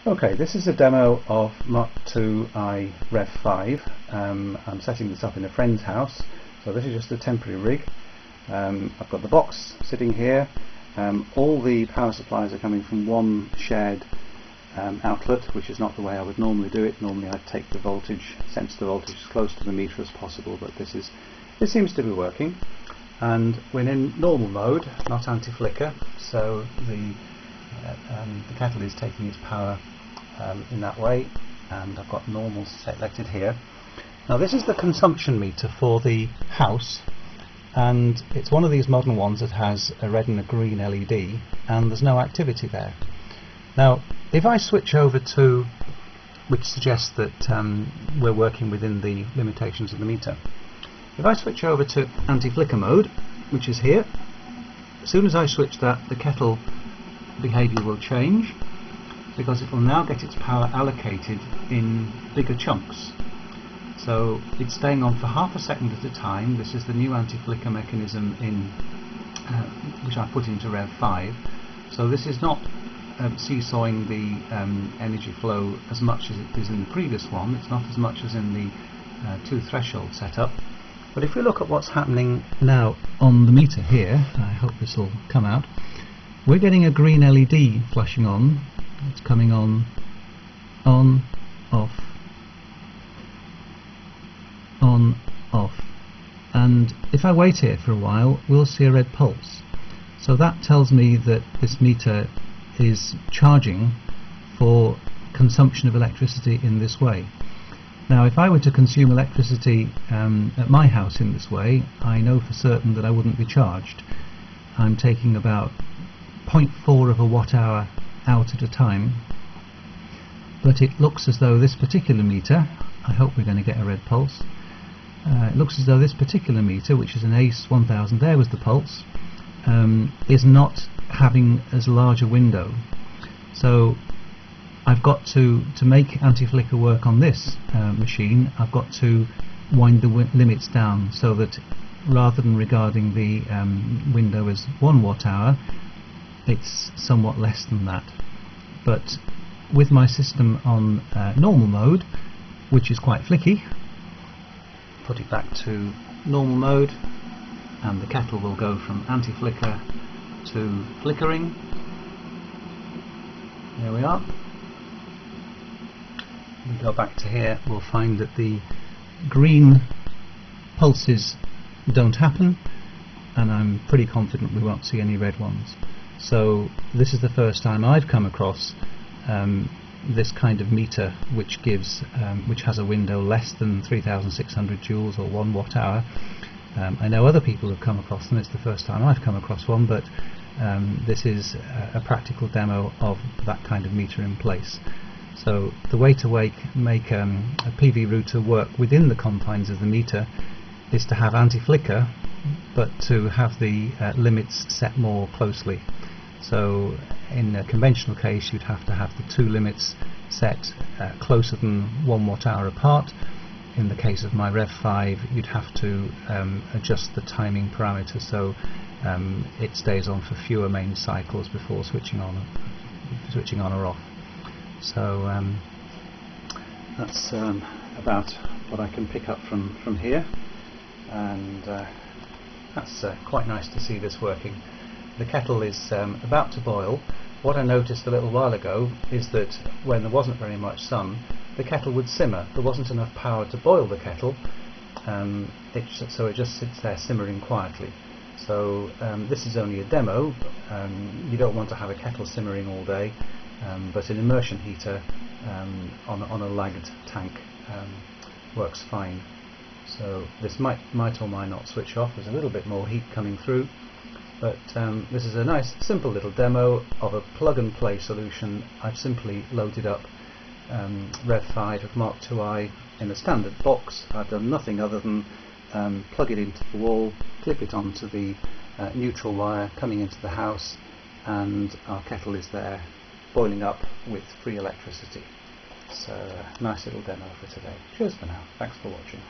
Okay, this is a demo of Mark II Rev 5. I'm setting this up in a friend's house, so this is just a temporary rig. I've got the box sitting here. All the power supplies are coming from one shared outlet, which is not the way I would normally do it. Normally I'd take the voltage, sense the voltage as close to the meter as possible, but this seems to be working. And we're in normal mode, not anti-flicker, so the kettle is taking its power in that way, and I've got normal selected here. Now this is the consumption meter for the house, and it's one of these modern ones that has a red and a green LED, and there's no activity there. Now if I switch over to, which suggests that we're working within the limitations of the meter, if I switch over to anti-flicker mode, which is here, as soon as I switch that, the kettle behaviour will change, because it will now get its power allocated in bigger chunks. So it's staying on for half a second at a time. This is the new anti-flicker mechanism which I put into Rev 5. So this is not seesawing the energy flow as much as it is in the previous one. It's not as much as in the 2 threshold setup. But if we look at what's happening now on the meter here, I hope this will come out, we're getting a green LED flashing on. It's coming on, off, on, off. And if I wait here for a while, we'll see a red pulse. So that tells me that this meter is charging for consumption of electricity in this way. Now if I were to consume electricity at my house in this way, I know for certain that I wouldn't be charged. I'm taking about 0.4 of a watt hour out at a time, but it looks as though this particular meter, I hope we're going to get a red pulse, it looks as though this particular meter, which is an ACE 1000, there was the pulse, is not having as large a window. So I've got to make anti-flicker work on this machine, I've got to wind the limits down so that rather than regarding the window as 1 watt hour, it's somewhat less than that. But with my system on normal mode, which is quite flicky, put it back to normal mode, and the kettle will go from anti-flicker to flickering. There we are. We go back to here, we'll find that the green pulses don't happen, and I'm pretty confident we won't see any red ones. So this is the first time I've come across this kind of meter which gives which has a window less than 3600 joules or 1 watt hour. I know other people have come across them. It's the first time I've come across one, but this is a practical demo of that kind of meter in place. So the way to make a PV router work within the confines of the meter is to have anti-flicker, but to have the limits set more closely. So in a conventional case you'd have to have the 2 limits set closer than 1 watt hour apart. In the case of my Rev 5 you'd have to adjust the timing parameter so it stays on for fewer main cycles before switching on or off. So that's about what I can pick up from here, and that's quite nice to see this working. The kettle is about to boil. What I noticed a little while ago is that when there wasn't very much sun, the kettle would simmer. There wasn't enough power to boil the kettle, so it just sits there simmering quietly. So this is only a demo. You don't want to have a kettle simmering all day, but an immersion heater on a lagged tank works fine. So this might or might not switch off. There's a little bit more heat coming through, but this is a nice simple little demo of a plug and play solution. I've simply loaded up Rev 5 of Mark II in a standard box. I've done nothing other than plug it into the wall, clip it onto the neutral wire coming into the house, and our kettle is there boiling up with free electricity. So nice little demo for today. Cheers for now. Thanks for watching.